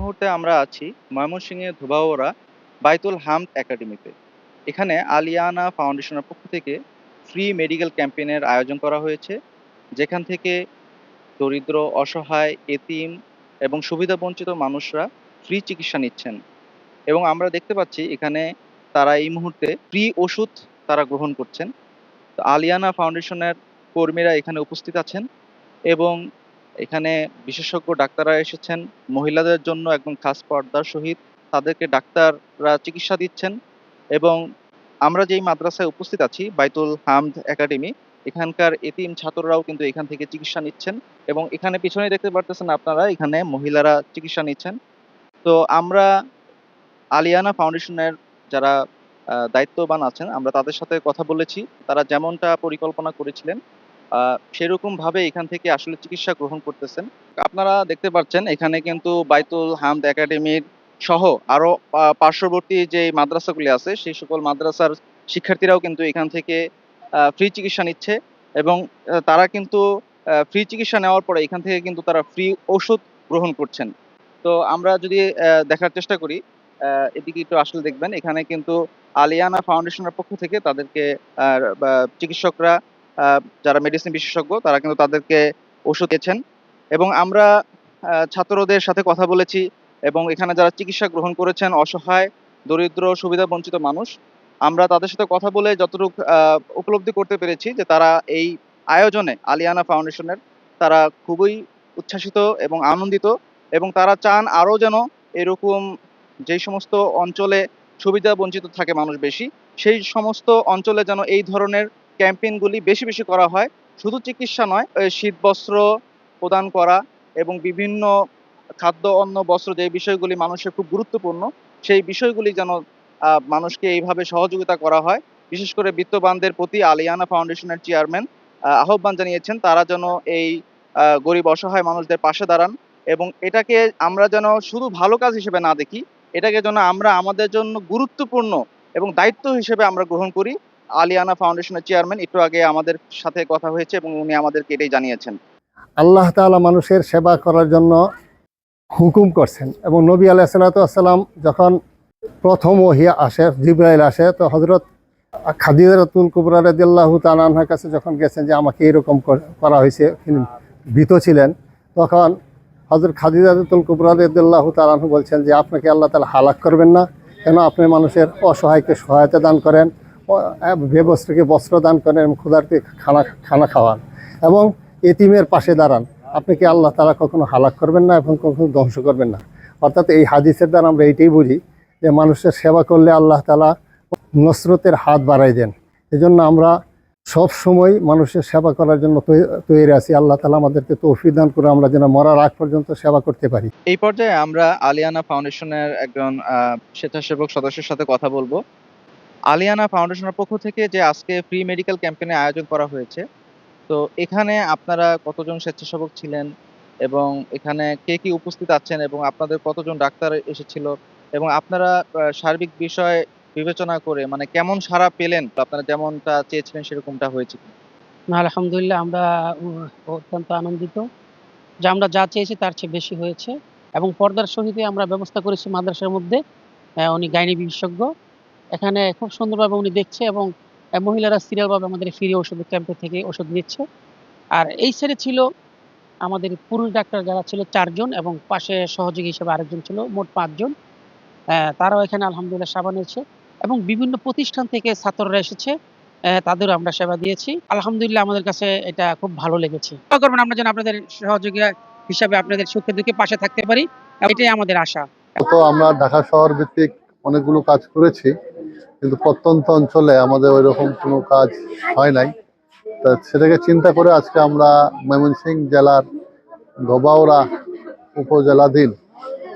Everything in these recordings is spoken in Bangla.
মুহূর্তে আমরা আছি ময়মনসিংহের ধোবাউড়া বাইতুল হামদ একাডেমিতে। এখানে আলিয়ানা ফাউন্ডেশনের পক্ষ থেকে ফ্রি মেডিকেল ক্যাম্পেইনের আয়োজন করা হয়েছে, যেখান থেকে দরিদ্র, অসহায়, এতিম এবং সুবিধাবঞ্চিত মানুষরা ফ্রি চিকিৎসা নিচ্ছেন। এবং আমরা দেখতে পাচ্ছি এখানে তারা এই মুহূর্তে ফ্রি ওষুধ তারা গ্রহণ করছেন। তো আলিয়ানা ফাউন্ডেশনের কর্মীরা এখানে উপস্থিত আছেন এবং এখানে বিশেষজ্ঞ ডাক্তাররা এসেছেন মহিলাদের জন্য একদম খাস পর্দার সহিত তাদেরকে ডাক্তাররা চিকিৎসা দিচ্ছেন। এবং আমরা যেই মাদ্রাসায় উপস্থিত আছি বাইতুল হামদ একাডেমি, এখানকার এতিম ছাত্ররাও কিন্তু এখান থেকে চিকিৎসা নিচ্ছেন। এবং এখানে পিছনে দেখতে পারতেছেন আপনারা, এখানে মহিলারা চিকিৎসা নিচ্ছেন। তো আমরা আলিয়ানা ফাউন্ডেশনের যারা দায়িত্ববান আছেন, আমরা তাদের সাথে কথা বলেছি। তারা যেমনটা পরিকল্পনা করেছিলেন সেরকম ভাবে এখান থেকে আসলে চিকিৎসা গ্রহণ করতেছেন। আপনারা দেখতে পাচ্ছেন এখানে কিন্তু বাইতুল হামদ একাডেমির সহ আরো পার্শ্ববর্তী যে মাদ্রাসাগুলি আছে সেই সকল মাদ্রাসার শিক্ষার্থীরাও কিন্তু এখান থেকে ফ্রি চিকিৎসা নিচ্ছে। এবং তারা কিন্তু ফ্রি চিকিৎসা নেওয়ার পরে এখান থেকে কিন্তু তারা ফ্রি ওষুধ গ্রহণ করছেন। তো আমরা যদি দেখার চেষ্টা করি, এদিকে একটু আসলে দেখবেন এখানে কিন্তু আলিয়ানা ফাউন্ডেশনের পক্ষ থেকে তাদেরকে চিকিৎসকরা, যারা মেডিসিন বিশেষজ্ঞ, তারা কিন্তু তাদেরকে ওষুধ দিয়েছেন। এবং আমরা ছাত্রদের সাথে কথা বলেছি এবং এখানে যারা চিকিৎসা গ্রহণ করেছেন অসহায়, দরিদ্র, সুবিধাবঞ্চিত মানুষ, আমরা তাদের সাথে কথা বলে যতটুকু উপলব্ধি করতে পেরেছি যে তারা এই আয়োজনে আলিয়ানা ফাউন্ডেশনের তারা খুবই উচ্ছ্বাসিত এবং আনন্দিত। এবং তারা চান আরও যেন এরকম যেই সমস্ত অঞ্চলে সুবিধা বঞ্চিত থাকে মানুষ বেশি, সেই সমস্ত অঞ্চলে যেন এই ধরনের ক্যাম্পেইনগুলি বেশি বেশি করা হয়। শুধু চিকিৎসা নয়, শীত বস্ত্র প্রদান করা এবং বিভিন্ন খাদ্য, অন্ন, বস্ত্র, যে বিষয়গুলি মানুষের খুব গুরুত্বপূর্ণ, সেই বিষয়গুলি যেন মানুষকে এইভাবে সহযোগিতা করা হয়। বিশেষ করে বিত্তবানদের প্রতি আলিয়ানা ফাউন্ডেশনের চেয়ারম্যান আহ্বান জানিয়েছেন তারা যেন এই গরিব অসহায় মানুষদের পাশে দাঁড়ান। এবং এটাকে আমরা যেন শুধু ভালো কাজ হিসেবে না দেখি, এটাকে যেন আমরা আমাদের জন্য গুরুত্বপূর্ণ এবং দায়িত্ব হিসেবে আমরা গ্রহণ করি। আলিয়ানা ফাউন্ডেশনের চেয়ারম্যান একটু আগে আমাদের সাথে কথা হয়েছে এবং উনি আমাদেরকে এটাই জানিয়েছেন। আল্লাহ তাআলা মানুষের সেবা করার জন্য হুকুম করছেন। এবং নবী আলাইহিস সালাম যখন প্রথম ওহী আসে, জিবরাইল আসে, তো হযরত খাদিজাতুল কুবরা রাদিয়াল্লাহু তাআলা আনহার কাছে যখন গেছেন যে আমাকে এরকম করা হয়েছে, তিনি ভীত ছিলেন, তখন হযরত খাদিজাতুল কুবরা রাদিয়াল্লাহু তাআলা আনহা বলছেন যে আপনাকে আল্লাহ তাআলা হালাক করবেন না, কেন আপনি মানুষের অসহায়কে সহায়তা দান করেন, বেবস্ত্রকে বস্ত্র দান করেন, ক্ষুধার্তকে খানা খাওয়ান এবং এতিমের পাশে দাঁড়ান, আপনি কি আল্লাহ তাআলা কখনো হালাক করবেন না এবং কখনো ধ্বংস করবেন না। অর্থাৎ এই হাদিসের দ্বারা আমরা এইটাই বুঝি যে মানুষের সেবা করলে আল্লাহ তাআলা নসরতের হাত বাড়াই দেন। এজন্য আমরা সব সময় মানুষের সেবা করার জন্য তৈরি আছি। আল্লাহ তাআলা আমাদেরকে তৌফিক দান করে আমরা যেন মরার আগ পর্যন্ত সেবা করতে পারি। এই পর্যায়ে আমরা আলিয়ানা ফাউন্ডেশনের একজন স্বেচ্ছাসেবক সদস্যের সাথে কথা বলবো। আলিয়ানা ফাউন্ডেশনের পক্ষ থেকে যে আজকে ফ্রি মেডিকেল ক্যাম্পেইনের আয়োজন করা হয়েছে, তো এখানে আপনারা কতজন স্বেচ্ছাসেবক ছিলেন এবং এখানে কে কি উপস্থিত আছেন এবং আপনাদের কতজন ডাক্তার এসেছিল এবং আপনারা সার্বিক বিষয় বিবেচনা করে মানে কেমন সাড়া পেলেন? আপনারা যেমনটা চেয়েছিলেন সেরকমটা হয়েছে কি? আলহামদুলিল্লাহ আমরা অত্যন্ত আনন্দিত যে আমরা যা চেয়েছি তার চেয়ে বেশি হয়েছে। এবং পর্দার সহিত আমরা ব্যবস্থা করেছি মাদ্রাসার মধ্যে। উনি গাইনি বিশেষজ্ঞ। এখানে খুব সুন্দরভাবে উনি দেখছে এবং মহিলারা সিরিয়ালভাবে আমাদের ফ্রি ওষুধের ক্যাম্পে থেকে ওষুধ নিচ্ছে। আর এই সাইডে ছিল আমাদের পুরুষ ডাক্তার যারা ছিল ৪ জন এবং পাশে সহযোগী হিসেবে আরেকজন ছিল, মোট ৫ জন। তারাও এখানে আলহামদুলিল্লাহ সেবা নিয়েছে এবং বিভিন্ন প্রতিষ্ঠান থেকে ছাত্ররা এসেছে, তাদেরও আমরা সেবা দিয়েছি। আলহামদুলিল্লাহ আমাদের কাছে এটা খুব ভালো লেগেছে। দোয়া করবেন আমরা যেন আপনাদের সহযোগী হিসাবে আপনাদের সুখে দুঃখে পাশে থাকতে পারি, এটাই আমাদের আশা। তো আমরা ঢাকা শহর ভিত্তিক অনেকগুলো কাজ করেছি, কিন্তু প্রত্যন্ত অঞ্চলে আমাদের ওই রকম কোনো কাজ হয় নাই। তা সেটাকে চিন্তা করে আজকে আমরা ময়মনসিংহ জেলার ধোবাউড়া উপজেলাধীন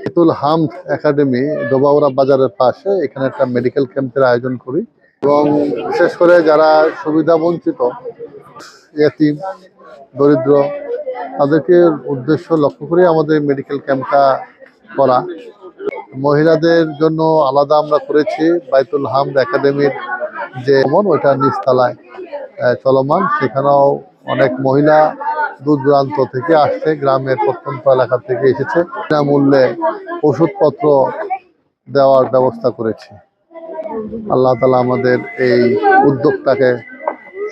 বাইতুল হামদ একাডেমি ধোবাউড়া বাজারের পাশে এখানে একটা মেডিকেল ক্যাম্পের আয়োজন করি। এবং বিশেষ করে যারা সুবিধা বঞ্চিত, এতিম, দরিদ্র, তাদেরকে উদ্দেশ্য লক্ষ্য করে আমাদের মেডিকেল ক্যাম্পটা করা। মহিলাদের জন্য আলাদা আমরা করেছি বাইতুল হামদ একাডেমির যে ভবন, ওইটা নিচতলায় চলমান, সেখানেও অনেক মহিলা দূর দূরান্ত থেকে আসছে, গ্রামের প্রত্যন্ত এলাকা থেকে এসেছে, বিনামূল্যে ওষুধপত্র দেওয়ার ব্যবস্থা করেছি। আল্লাহ তাআলা আমাদের এই উদ্যোগটাকে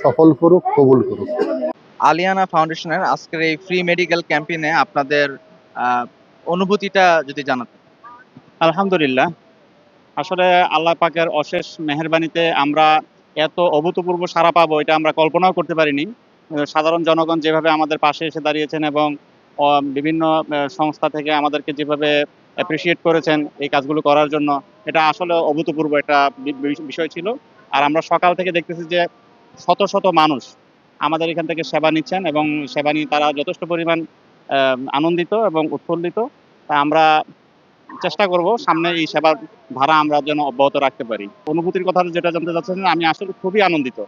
সফল করুক, কবুল করুক। আলিয়ানা ফাউন্ডেশনের আজকের এই ফ্রি মেডিকেল ক্যাম্পেইনে আপনাদের আহ, অনুভূতিটা যদি জানাতেন। আলহামদুলিল্লাহ, আসলে আল্লাহ পাকের অশেষ মেহেরবানিতে আমরা এত অভূতপূর্ব সাড়া পাবো এটা আমরা কল্পনাও করতে পারিনি। সাধারণ জনগণ যেভাবে আমাদের পাশে এসে দাঁড়িয়েছেন এবং বিভিন্ন সংস্থা থেকে আমাদেরকে যেভাবে অ্যাপ্রিসিয়েট করেছেন এই কাজগুলো করার জন্য, এটা আসলে অভূতপূর্ব একটা বিষয় ছিল। আর আমরা সকাল থেকে দেখতেছি যে শত শত মানুষ আমাদের এখান থেকে সেবা নিচ্ছেন এবং সেবা নিয়ে তারা যথেষ্ট পরিমাণ আনন্দিত এবং উৎফুল্লিত। তা আমরা চেষ্টা করব সামনে এই সেবার ধারা আমরা যেন অব্যাহত রাখতে পারি। অনুভূতির কথা যেটা জানতে চাচ্ছেন, আমি আসলে খুবই আনন্দিত।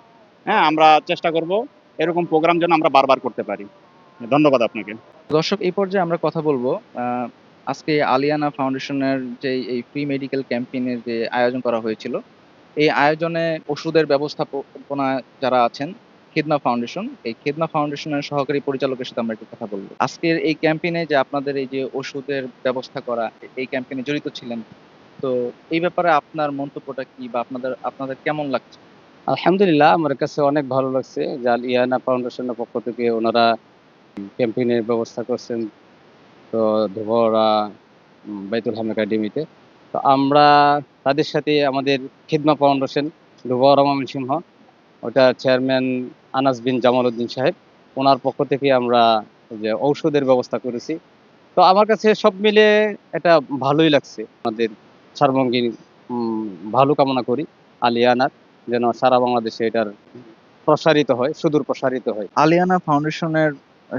হ্যাঁ, আমরা চেষ্টা করব এরকম প্রোগ্রাম যেন আমরা বারবার করতে পারি। ধন্যবাদ আপনাকে। দর্শক, এই পর্যায়ে আমরা কথা বলবো আজকে আলিয়ানা ফাউন্ডেশনের যে এই ফ্রি মেডিকেল ক্যাম্পেইনের যে আয়োজন করা হয়েছিল, এই আয়োজনে ওষুধের ব্যবস্থাপনা যারা আছেন খিদমা ফাউন্ডেশন, এই খিদমা ফাউন্ডেশনের সহকারী পরিচালকের সাথে আমরা একটু কথা বলবো। আজকের এই ক্যাম্পেইনে যে আপনাদের এই যে ওষুধের ব্যবস্থা করা, এই ক্যাম্পেইনে জড়িত ছিলেন, তো এই ব্যাপারে আপনার মন্তব্যটা কি বা আপনাদের আপনাদের কেমন লাগছে? আলহামদুলিল্লাহ, আমার কাছে অনেক ভালো লাগছে যে আল ইয়ানা ফাউন্ডেশনের পক্ষ থেকে ওনারা ক্যাম্পেইনের ব্যবস্থা করছেন। তো ধোবরা বাইতুল হাম একাডেমিতে তো আমরা তাদের সাথে আমাদের খিদমা ফাউন্ডেশন ধোবরা ময়মনসিংহ, ওটা চেয়ারম্যান আনাস বিন জামাল উদ্দিন সাহেব, ওনার পক্ষ থেকে আমরা যে ঔষধের ব্যবস্থা করেছি। তো আমার কাছে সব মিলে এটা ভালোই লাগছে। আমাদের সার্বঙ্গীন ভালো কামনা করি আলিয়ানার, যেন সারা বাংলাদেশে এটার প্রসারিত হয়, সুদূর প্রসারিত হয়। আলিয়ানা ফাউন্ডেশনের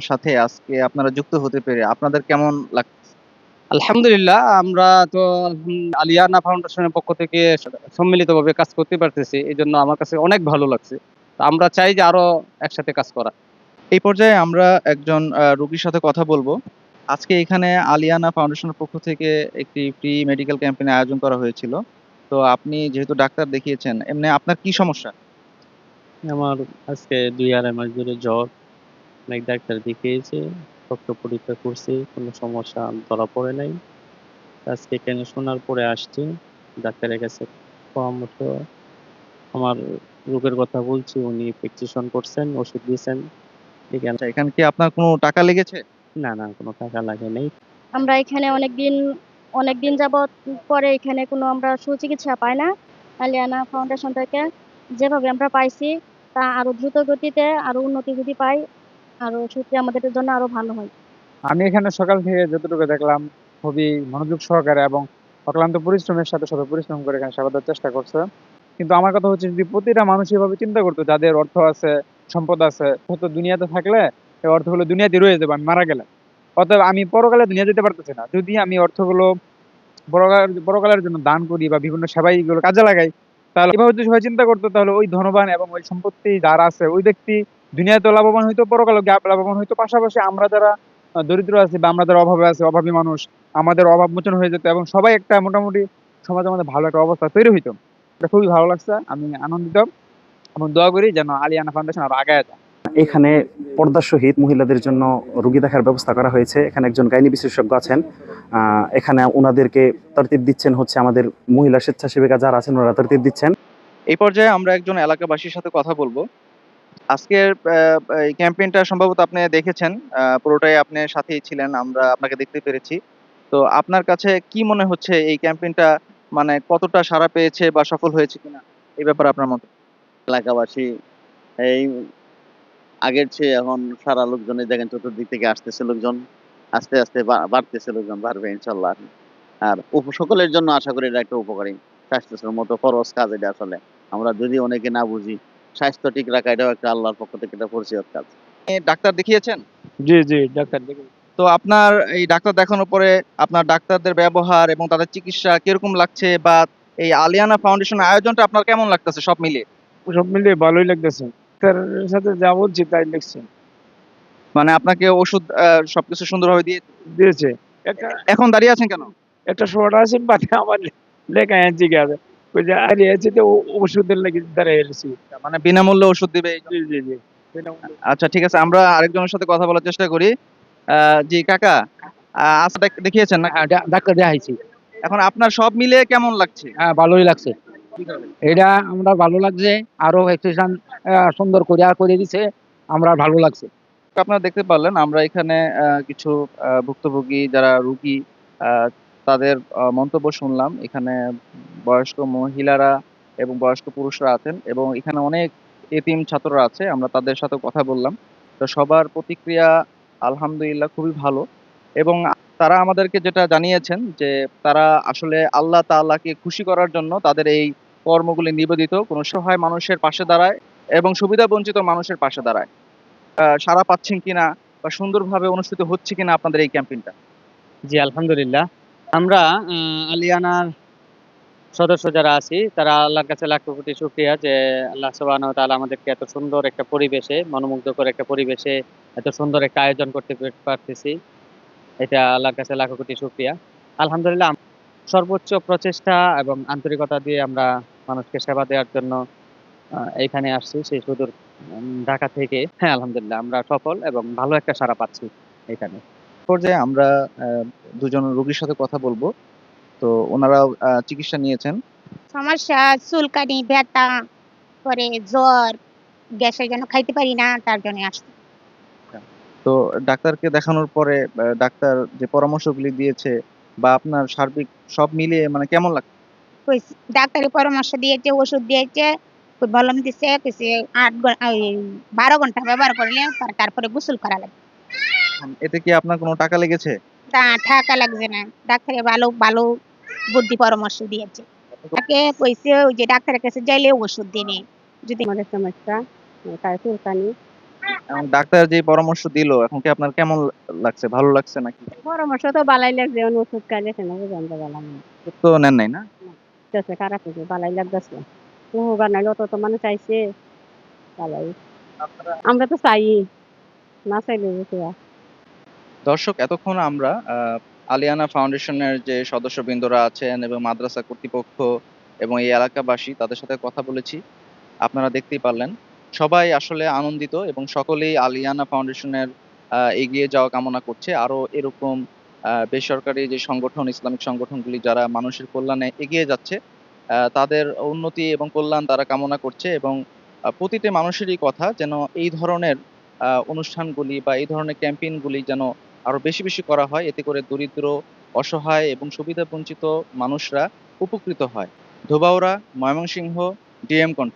সাথে আজকে আপনারা যুক্ত হতে পেরে আপনাদের কেমন লাগছে? আলহামদুলিল্লাহ, আমরা তো আলিয়ানা ফাউন্ডেশনের পক্ষ থেকে সম্মিলিতভাবে কাজ করতে পারতেছি, এই জন্য আমার কাছে অনেক ভালো লাগছে। তো আমরা চাই যে আরো একসাথে কাজ করা। এই পর্যায়ে আমরা একজন রোগীর সাথে কথা বলবো। আজকে এখানে আলিয়ানা ফাউন্ডেশনের পক্ষ থেকে একটি ফ্রি মেডিকেল ক্যাম্পেইন আয়োজন করা হয়েছিল। তো আপনি যেহেতু ডাক্তার দেখিয়েছেন, এমনি আপনার কি সমস্যা? আমার আজকে ২-২.৫ মাস ধরে জ্বর। অনেক ডাক্তার দেখিয়েছি, রক্ত পরীক্ষা করছি, কোনো সমস্যা ধরা পড়ে নাই। আজকে এখানে শোনার পরে আসছি ডাক্তারের কাছে পরামর্শ, আমার রোগের কথা বলছি, উনি প্রেসক্রিপশন করছেন, ওষুধ দিয়েছেন। এখানে আচ্ছা, এখানে কি আপনার কোনো টাকা লেগেছে? না, কোনো টাকা লাগে নাই। আমরা এখানে অনেকদিন যাবৎ পরে এখানে কোনো আমরা সুচিকিৎসা পাই না। আলিয়ানা ফাউন্ডেশন থেকে যেভাবে আমরা পাইছি তা আরো দ্রুত গতিতে আরো উন্নতি যদি পাই, আরো সত্যি আমাদের জন্য আরো ভালো হয়। আমি এখানে সকাল থেকে যতটুকু দেখলাম খুবই মনোযোগ সহকারে এবং অক্লান্ত পরিশ্রমের সাথে সবাই পরিশ্রম করে এখানে সেবা দেওয়ার চেষ্টা করছে। কিন্তু আমার কথা হচ্ছে, যদি প্রতিটা মানুষ এভাবে চিন্তা করতো, যাদের অর্থ আছে, সম্পদ আছে, হয়তো দুনিয়াতে থাকলে এই অর্থগুলো দুনিয়াতে রয়ে যাবে আমি মারা গেলে। অতএব আমি পরকালে দুনিয়া যেতে পারতেছি না, যদি আমি অর্থগুলো পরকালের জন্য দান করি বা বিভিন্ন সেবাই এগুলো কাজে লাগাই, তাহলে এভাবে যদি সবাই চিন্তা করতো, তাহলে ওই ধনবান এবং ওই সম্পত্তি যার আছে ওই ব্যক্তি দুনিয়াতেও লাভবান হইতো, পরকালেও লাভবান হইতো। পাশাপাশি আমরা যারা দরিদ্র আছি বা আমরা যারা অভাবে আছি, অভাবী মানুষ, আমাদের অভাব মোচন হয়ে যেত এবং সবাই একটা মোটামুটি সমাজের মধ্যে ভালো একটা অবস্থা তৈরি হইতো। এটা খুবই ভালো লাগছে, আমি আনন্দিত এবং দোয়া করি যেন আলিয়ানা ফাউন্ডেশন আরো আগায় যায়। এখানে পর্দার সহিত মহিলাদের জন্য রোগী দেখার ব্যবস্থা করা হয়েছে। এখানে একজন গাইনি বিশেষজ্ঞ আছেন, এখানে ওনাদেরকে তরতিব দিচ্ছেন হচ্ছে আমাদের মহিলা স্বেচ্ছাসেবিকা যারা আছেন, ওনারা তরতিব দিচ্ছেন। এই পর্যায়ে আমরা একজন এলাকাবাসীর সাথে কথা বলবো। আজকের এই ক্যাম্পেইনটা সম্ভবত আপনি দেখেছেন, পুরোটাই আপনি সাথেই ছিলেন, আমরা আপনাকে দেখতে পেরেছি। তো আপনার কাছে কি মনে হচ্ছে এই ক্যাম্পেইনটা মানে কতটা সাড়া পেয়েছে বা সফল হয়েছে কিনা, এই ব্যাপারে আপনার মত? এলাকাবাসী এই আগের চেয়ে এখন সারা লোকজনে দেখেন চতুর্দিক থেকে আসতেছে লোকজন, আস্তে আস্তে বাড়তেছে লোকজন, বাড়বে ইনশাল্লাহ। আর সকলের জন্য আশা করি এটা একটা উপকারী স্বাস্থ্যের মতো খরচ কাজ। এটা আসলে আমরা যদি অনেকে না বুঝি, স্বাস্থ্য ঠিক রাখা এটাও একটা আল্লাহর পক্ষ থেকে একটা পরিচয় কাজ। ডাক্তার দেখিয়েছেন? জি, ডাক্তার দেখুন। তো আপনার এই ডাক্তার দেখানোর পরে আপনার ডাক্তারদের ব্যবহার এবং তাদের চিকিৎসা কিরকম লাগছে, বা এই আলিয়ানা ফাউন্ডেশন আয়োজনটা আপনার কেমন লাগতেছে সব মিলিয়ে? সব মিলিয়ে ভালোই লাগতেছে, ডাক্তারের সাথে যা বলছি তাই লিখছে, মানে আপনাকে ওষুধ সবকিছু সুন্দরভাবে দিয়েছে। একটা এখন দাঁড়িয়ে আছেন কেন? একটা শোটা আছে পাতে আমার লেখা আছে গেছে, ওই যে আরে আছে তো ওষুধের লাগি দাঁড়ায় এসেছি। মানে বিনামূল্যে ওষুধ দিবে এই জন্য। জি, আচ্ছা ঠিক আছে, আমরা আরেকজনের সাথে কথা বলার চেষ্টা করি। জি কাকা, আচ্ছা দেখিয়েছেন না? ডাক্তার দেখাইছি। এখন আপনার সব মিলিয়ে কেমন লাগছে? হ্যাঁ, ভালোই লাগছে। এটা আমরা ভালো লাগছে, আরো এক্সটেনশন সুন্দর করে দিছে, আমরা ভালো লাগছে। আপনারা দেখতে পারলেন আমরা এখানে কিছু ভুক্তভোগী যারা রোগী তাদের মন্তব্য শুনলাম। এখানে বয়স্ক মহিলারা এবং বয়স্ক পুরুষরা আছেন এবং এখানে অনেক এতিম ছাত্ররা আছে। আমরা তাদের সাথে কথা বললাম। তো সবার প্রতিক্রিয়া আলহামদুলিল্লাহ খুবই ভালো এবং তারা আমাদেরকে যেটা জানিয়েছেন যে তারা আসলে আল্লাহ তাআলাকে খুশি করার জন্য তাদের এই কর্মগুলি নিবেদিত। কোনো সহায় মানুষের পাশে দাঁড়ায় এবং সুবিধাবঞ্চিত মানুষের পাশে দাঁড়ায়। সাড়া পাচ্ছেন কিনা বা সুন্দরভাবে অনুষ্ঠিত হচ্ছে কিনা আপনাদের এই ক্যাম্পেইনটা? জি আলহামদুলিল্লাহ। আমরা আলিয়ানার সদস্য যারা আছি তারা আল্লাহর কাছে লাখ কোটি শুকরিয়া যে আল্লাহ সুবহানাহু ওয়া তাআলা আমাদেরকে এত সুন্দর একটা পরিবেশে, মনোমুগ্ধকর একটা পরিবেশে এত সুন্দর একটা আয়োজন করতে পারতেছি। এটা আল্লাহর কাছে লাখ কোটি শুকরিয়া। আলহামদুলিল্লাহ সর্বোচ্চ প্রচেষ্টা এবং আন্তরিকতা দিয়ে আমরা মানুষকে সেবা দেওয়ার জন্য এইখানে আসছি সেই সুদূর ঢাকা থেকে। হ্যাঁ, আলহামদুলিল্লাহ আমরা সফল এবং ভালো একটা সাড়া পাচ্ছি এখানে। পর্যায়ে আমরা দুজন রোগীর সাথে কথা বলবো। তো ওনারাও চিকিৎসা নিয়েছেন। সমস্যা চুলকানি, ব্যথা, পরে জ্বর, গ্যাসের জন্য খাইতে পারি না, তার জন্য আসছি। তো ডাক্তারকে দেখানোর পরে ডাক্তার যে পরামর্শগুলি দিয়েছে বা আপনার সার্বিক সব মিলিয়ে মানে কেমন লাগছে? ডাক্তারের পরামর্শ দিয়েছে, ওষুধ দিয়েছে, খুব মলম দিছে, কইছে 12 ঘন্টা ব্যবহার করলে তারপরে গোসল করা লাগে। এতে কি আপনার কোনো টাকা লেগেছে? তা টাকা লাগছে না, ডাক্তারে ভালো ভালো বুদ্ধি পরামর্শ দিয়েছে। তাকে কইছে ওই যে ডাক্তারের কাছে যাইলে ওষুধ দিনে যদি আমাদের সমস্যা তার চুলকানি। এবং ডাক্তার যে পরামর্শ দিল এখন কি আপনার কেমন লাগছে? ভালো লাগছে নাকি? পরামর্শ তো ভালাই লাগছে, ওষুধ খাইলে কেন জানতে পারলাম না, ওষুধ তো নেন নাই না? খারাপ হয়েছে, ভালাই লাগতেছে। উপকার নাইলে অত মানুষ চাইছে, ভালাই। আমরা তো চাই, না চাইলে দর্শক, এতক্ষণ আমরা আলিয়ানা ফাউন্ডেশনের যে সদস্যবৃন্দরা আছেন এবং মাদ্রাসা কর্তৃপক্ষ এবং এই এলাকাবাসী তাদের সাথে কথা বলেছি। আপনারা দেখতেই পারলেন। সবাই আসলে আনন্দিত এবং সকলেই আলিয়ানা ফাউন্ডেশনের এগিয়ে যাওয়া কামনা করছে। আরো এরকম বেসরকারি যে সংগঠন, ইসলামিক সংগঠনগুলি যারা মানুষের কল্যাণে এগিয়ে যাচ্ছে, তাদের উন্নতি এবং কল্যাণ তারা কামনা করছে এবং প্রতিটি মানুষেরই কথা যেন এই ধরনের অনুষ্ঠানগুলি বা এই ধরনের ক্যাম্পেইনগুলি যেন আরো বেশি বেশি করা হয়। এতে করে দরিদ্র, অসহায় এবং সুবিধাবঞ্চিত মানুষরা উপকৃত হয়। ধোবাউড়া, ময়মনসিংহ, ডিএম কণ্ঠ।